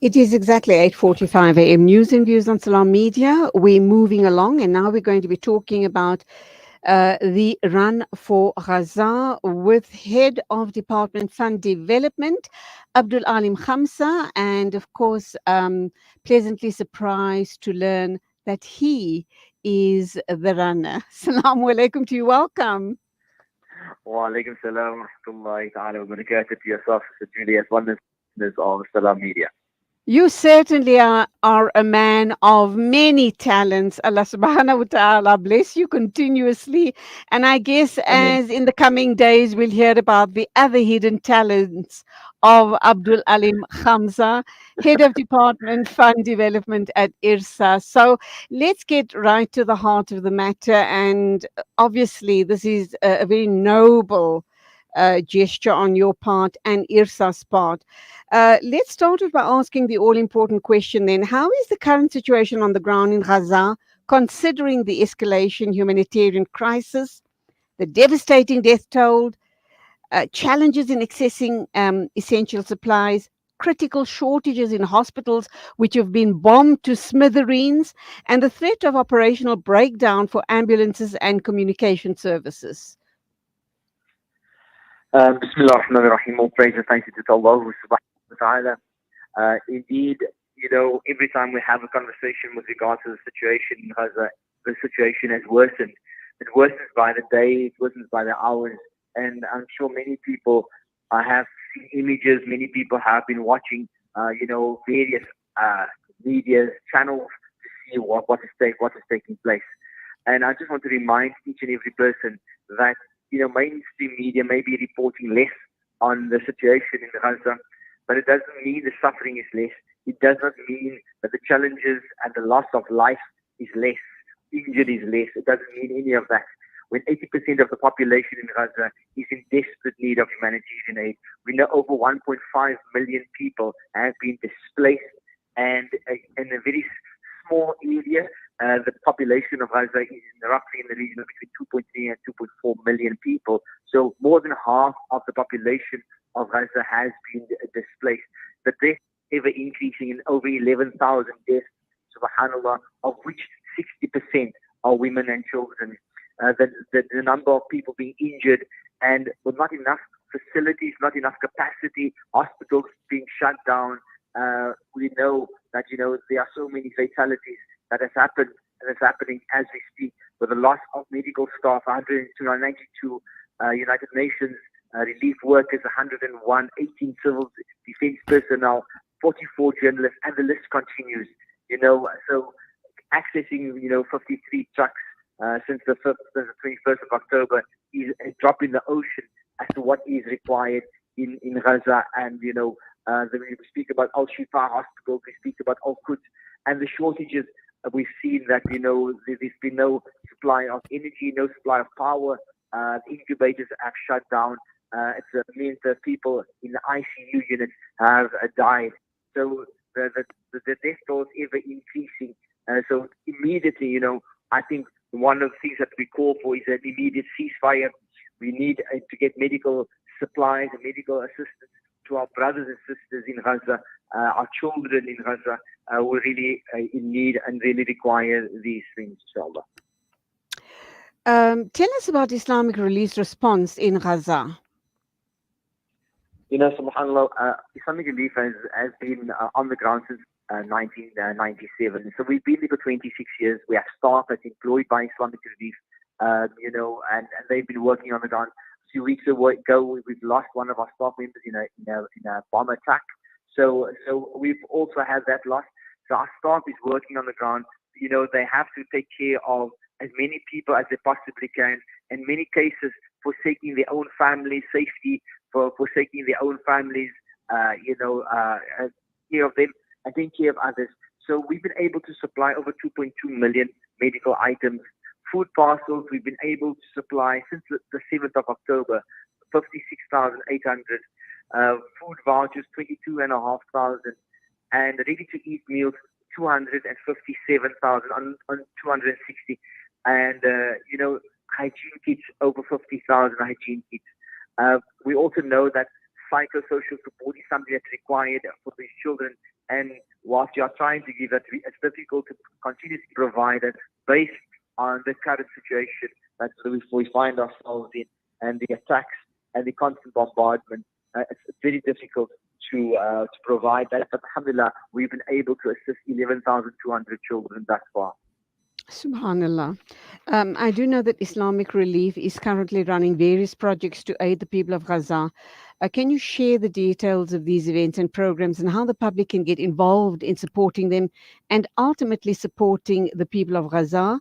It is exactly 8:45 a.m. News and views on Salam Media. We're moving along, and now we're going to be talking about the run for Gaza with Head of Department Fund Development, Abdul Aleem Gamza, and of course, pleasantly surprised to learn that he is the runner. Assalamu alaikum to you. Welcome. Wa alaikum salam wa rahmatullahi ta'ala wa barakatuh to yourself, Mr. Julius, one listeners of Salam Media. You certainly are a man of many talents. Allah subhanahu wa ta'ala bless you continuously. And I guess I mean, as in the coming days, we'll hear about the other hidden talents of Abdul Alim Khamza, Head of Department Fund Development at IRSA. So let's get right to the heart of the matter. And obviously, this is a very noble gesture on your part and IRSA's part. Let's start off by asking the all important question then. How is the current situation on the ground in Gaza, considering the escalation humanitarian crisis, the devastating death toll, challenges in accessing essential supplies, critical shortages in hospitals which have been bombed to smithereens, and the threat of operational breakdown for ambulances and communication services? Bismillah ar-Rahman ar-Rahim. All praise and thanks to Allah subhanahu wa ta'ala. Indeed, every time we have a conversation with regards to the situation in Gaza, the situation has worsened. It worsens by the day, it worsens by the hours, and I'm sure many people have seen images, many people have been watching, various media channels to see what is taking place. And I just want to remind each and every person that, mainstream media may be reporting less on the situation in Gaza, but it doesn't mean the suffering is less. It does not mean that the challenges and the loss of life is less, injured is less. It doesn't mean any of that. When 80% of the population in Gaza is in desperate need of humanitarian aid, we know over 1.5 million people have been displaced, and in a very small area, the population of Gaza is roughly in the region of between 2.3 and 2.4 million people. So more than half of the population of Gaza has been displaced. The deaths ever increasing in over 11,000 deaths, subhanAllah, of which 60% are women and children. The number of people being injured, and with not enough facilities, not enough capacity, hospitals being shut down. We know that, there are so many fatalities that has happened and is happening as we speak, with the loss of medical staff, 192 United Nations relief workers, 101, 18 civil defense personnel, 44 journalists, and the list continues. So accessing, 53 trucks since the 21st of October is a drop in the ocean as to what is required in Gaza. And, when we speak about Al-Shifa Hospital, we speak about Al-Quds, and the shortages. We've seen that, there's been no supply of energy, no supply of power. The incubators have shut down. It means that people in the ICU units have died. So the death toll is ever increasing. So immediately, I think one of the things that we call for is an immediate ceasefire. We need to get medical supplies and medical assistance to our brothers and sisters in Gaza, our children in Gaza, who are really in need and really require these things, inshallah. Tell us about Islamic Relief's response in Gaza. Subhanallah, Islamic Relief has been on the ground since 1997. So we've been there for 26 years. We have staff that's employed by Islamic Relief, and they've been working on the ground. A few weeks ago, we've lost one of our staff members in a bomb attack. So we've also had that loss. So our staff is working on the ground. They have to take care of as many people as they possibly can. In many cases, forsaking their own family's safety, forsaking their own families, care of them and taking care of others. So we've been able to supply over 2.2 million medical items. Food parcels, we've been able to supply since the 7th of October, 56,800. Food vouchers, 22,500. And ready-to-eat meals, 257,000 on 260. And, hygiene kits, over 50,000 hygiene kits. We also know that psychosocial support is something that's required for these children And whilst you are trying to give it, it's difficult to continuously provide it based on the current situation that we find ourselves in, and the attacks and the constant bombardment. It's very difficult to provide that. But alhamdulillah, we've been able to assist 11,200 children thus far. Subhanallah. I do know that Islamic Relief is currently running various projects to aid the people of Gaza. Can you share the details of these events and programs and how the public can get involved in supporting them and ultimately supporting the people of Gaza?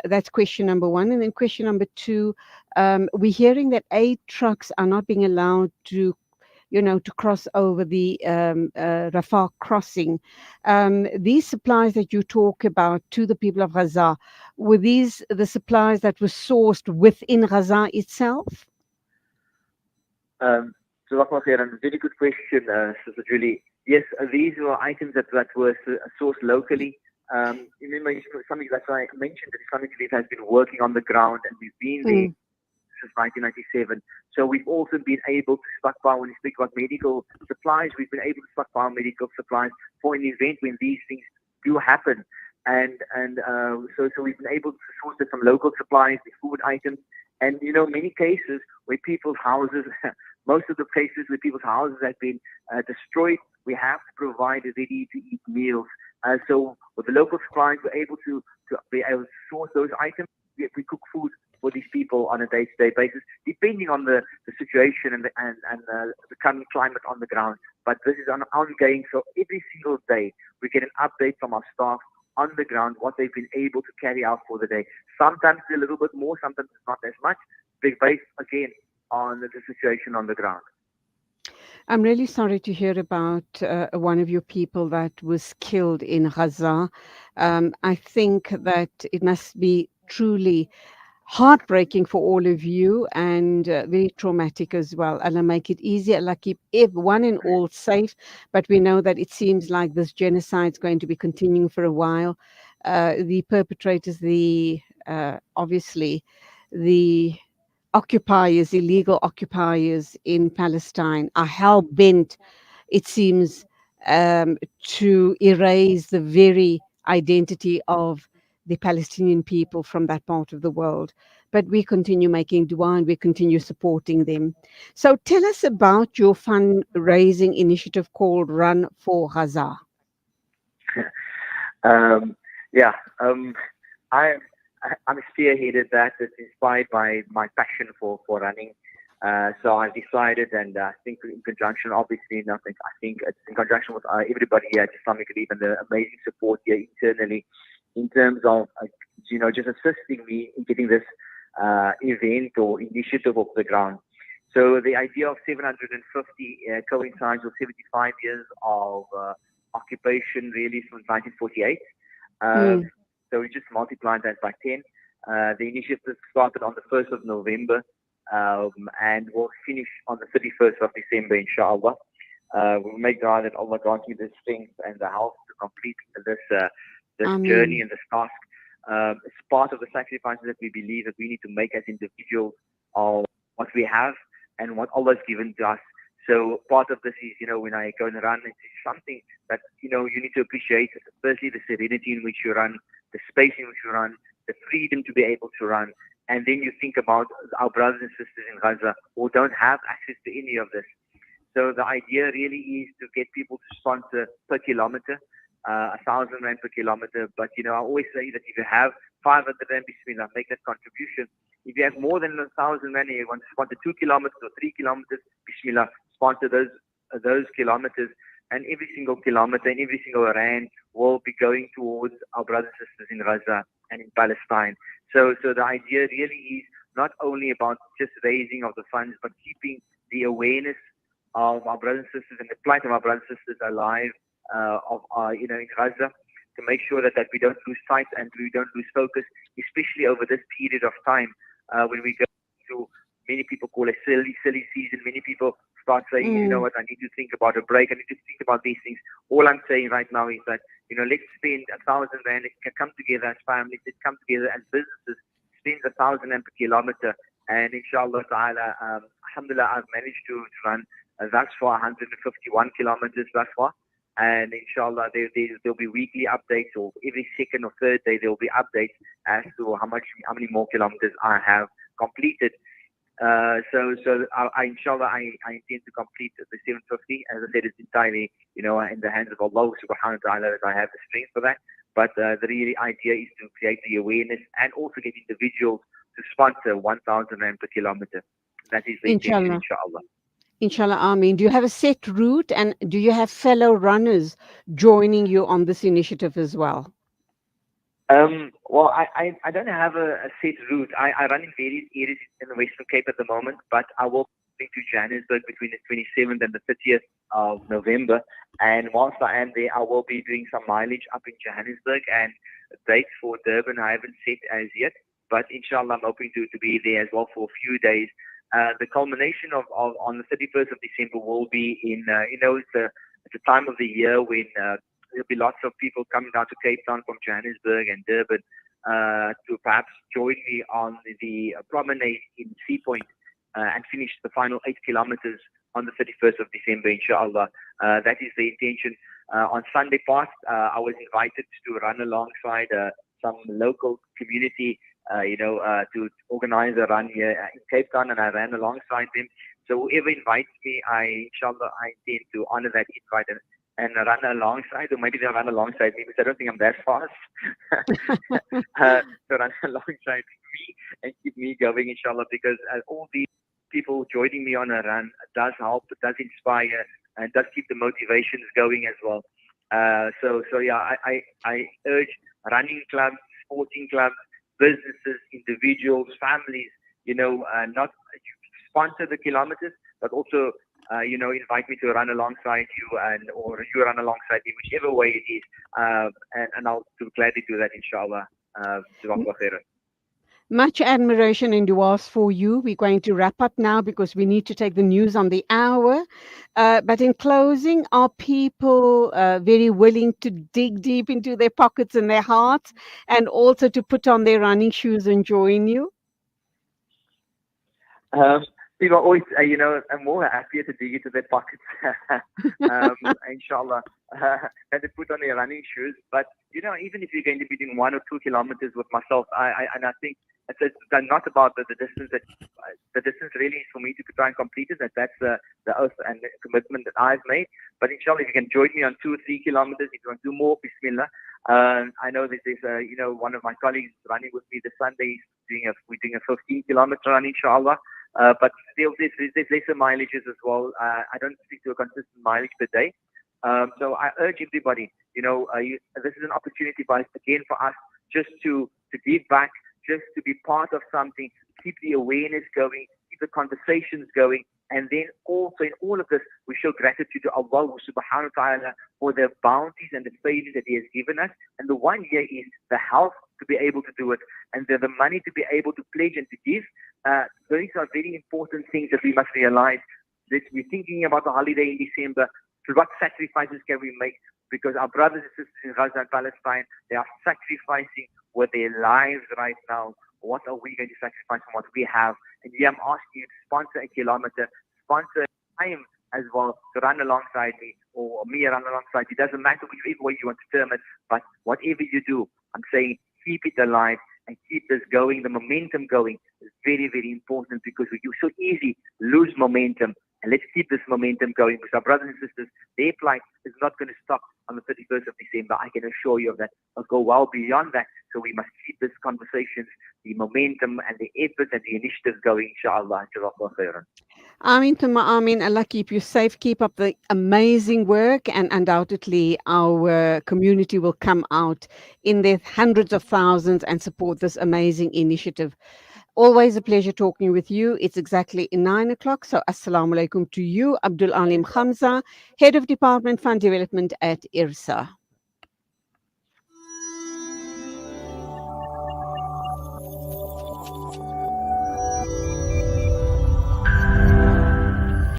That's question number one. And then question number two, we're hearing that aid trucks are not being allowed to to cross over the Rafah crossing. These supplies that you talk about to the people of Gaza, were these the supplies that were sourced within Gaza itself? Jazakallah khairan. Very good question, Sister Julie. Yes, these were items that were sourced locally. Remember, something that I mentioned that Islamic Relief has been working on the ground, and we've been there since 1997. So we've also been able to stockpile. When you speak about medical supplies, we've been able to stockpile medical supplies for an event when these things do happen. So we've been able to source it from local supplies, the food items, and many cases where people's houses, most of the cases where people's houses have been destroyed, we have to provide ready-to-eat meals. So with the local supplies, we're able to be able to source those items. We cook food for these people on a day-to-day basis, depending on the situation and the current climate on the ground. But this is an ongoing, so every single day we get an update from our staff on the ground, what they've been able to carry out for the day. Sometimes a little bit more, sometimes it's not as much, based again on the situation on the ground. I'm really sorry to hear about one of your people that was killed in Gaza. I think that it must be truly heartbreaking for all of you and very traumatic as well. Allah make it easier. Allah keep everyone and all safe. But we know that it seems like this genocide is going to be continuing for a while. The perpetrators, obviously, the occupiers, illegal occupiers in Palestine are hell bent, it seems, to erase the very identity of the Palestinian people from that part of the world. But we continue making dua and we continue supporting them. So tell us about your fundraising initiative called Run for Gaza. Yeah, I'm spearheaded that. It's inspired by my passion for running. So I decided, and I think in conjunction, obviously, I think it's in conjunction with everybody here at Islamic Relief and the amazing support here internally, in terms of just assisting me in getting this event or initiative off the ground. So the idea of 750 coincides with 75 years of occupation, really, since 1948. So we just multiplied that by 10. The initiative started on the 1st of November and will finish on the 31st of December, inshallah. We'll make dua that Allah grant me the strength and the health to complete this journey and this task. It's part of the sacrifices that we believe that we need to make as individuals of what we have and what Allah has given to us. So part of this is, when I go and run, it's something that, you need to appreciate. Firstly, the serenity in which you run, the space in which you run, the freedom to be able to run. And then you think about our brothers and sisters in Gaza who don't have access to any of this. So the idea really is to get people to sponsor per kilometer, 1,000 rand per kilometer. But, I always say that if you have 500 rand, bismillah, make that contribution. If you have more than 1,000 rand and you want to sponsor 2 kilometers or 3 kilometers, bismillah, sponsor those kilometers. And every single kilometer and every single rand will be going towards our brothers and sisters in Gaza and in Palestine. So the idea really is not only about just raising of the funds, but keeping the awareness of our brothers and sisters and the plight of our brothers and sisters alive in Gaza, to make sure that we don't lose sight and we don't lose focus, especially over this period of time when we go through, many people call it silly season. Many people start saying, you know what, I need to think about a break. I need to think about these things. All I'm saying right now is that, let's spend 1,000 rand. It can come together as families. Let's come together as businesses. Spend 1,000 rand per kilometer. And inshallah ta'ala, alhamdulillah, I've managed to run thus far 151 kilometers thus far. And inshallah, there'll be weekly updates, or every second or third day there'll be updates as to how many more kilometers I have completed. Inshallah, I intend to complete the 750. As I said, it's entirely, in the hands of Allah subhanahu wa ta'ala, that I have the strength for that. But the real idea is to create the awareness and also get individuals to sponsor 1,000 rand per kilometer. That is the intention, Inshallah. inshallah. Inshallah, Ameen. Do you have a set route, and do you have fellow runners joining you on this initiative as well? Well, I don't have a set route. I run in various areas in the Western Cape at the moment, but I will be to Johannesburg between the 27th and the 30th of November. And whilst I am there, I will be doing some mileage up in Johannesburg, and dates for Durban I haven't set as yet. But inshallah, I'm hoping to be there as well for a few days. The culmination of on the 31st of December will be in, it's a time of the year when there'll be lots of people coming down to Cape Town from Johannesburg and Durban to perhaps join me on the promenade in Sea Point and finish the final 8 kilometers on the 31st of December, inshallah. That is the intention. On Sunday past, I was invited to run alongside some local community, to organize a run here in Cape Town, and I ran alongside them. So whoever invites me, inshallah, I intend to honor that invite and run alongside, or maybe they'll run alongside me because I don't think I'm that fast. To run alongside me and keep me going, inshallah, because all these people joining me on a run does help, it does inspire, and does keep the motivations going as well. So yeah, I urge running clubs, sporting clubs, businesses, individuals, families, not sponsor the kilometers, but also, invite me to run alongside you, or you run alongside me, whichever way it is, and I'll gladly do that, inshallah. Jazakallah khairan. Much admiration and duas for you. We're going to wrap up now because we need to take the news on the hour. But in closing, are people very willing to dig deep into their pockets and their hearts, and also to put on their running shoes and join you? Um, People are always, are more happier to dig into their pockets, inshallah, than to put on their running shoes. But, even if you're going to be doing 1 or 2 kilometers with myself, I think it's not about the distance. The distance really is for me to try and complete it. That's the oath and the commitment that I've made. But inshallah, if you can join me on 2 or 3 kilometers, if you want to do more, bismillah. I know that there's, one of my colleagues running with me this Sunday. We're doing a 15-kilometer run, inshallah. But still, there's lesser mileages as well. I don't stick to a consistent mileage per day. So I urge everybody, this is an opportunity again for us just to give back, just to be part of something, keep the awareness going, keep the conversations going, and then also in all of this, we show gratitude to Allah subhanahu wa ta'ala for the bounties and the favors that He has given us. And the one here is the health to be able to do it, and the money to be able to pledge and to give. These are very important things that we must realize, that we're thinking about the holiday in December. What sacrifices can we make? Because our brothers and sisters in Gaza and Palestine, they are sacrificing with their lives right now. What are we going to sacrifice from what we have? And yeah, I'm asking you to sponsor a kilometer, sponsor time as well, to run alongside me, or me run alongside you. It doesn't matter whichever way you want to term it, but whatever you do, I'm saying keep it alive and keep this going. The momentum going is very, very important, because you so easy lose momentum. And let's keep this momentum going, because our brothers and sisters, their plight is not going to stop on the 31st of December. I can assure you of that. It'll go well beyond that. So we must keep this conversations, the momentum and the effort and the initiatives going, inshallah. Jazakallah khairan. Amin Tuma Amin. Allah keep you safe. Keep up the amazing work, and undoubtedly our community will come out in their hundreds of thousands and support this amazing initiative. Always a pleasure talking with you. It's exactly 9 o'clock. So assalamu alaikum to you, Abdul Aleem Gamza, Head of Department Fund Development at IRSA.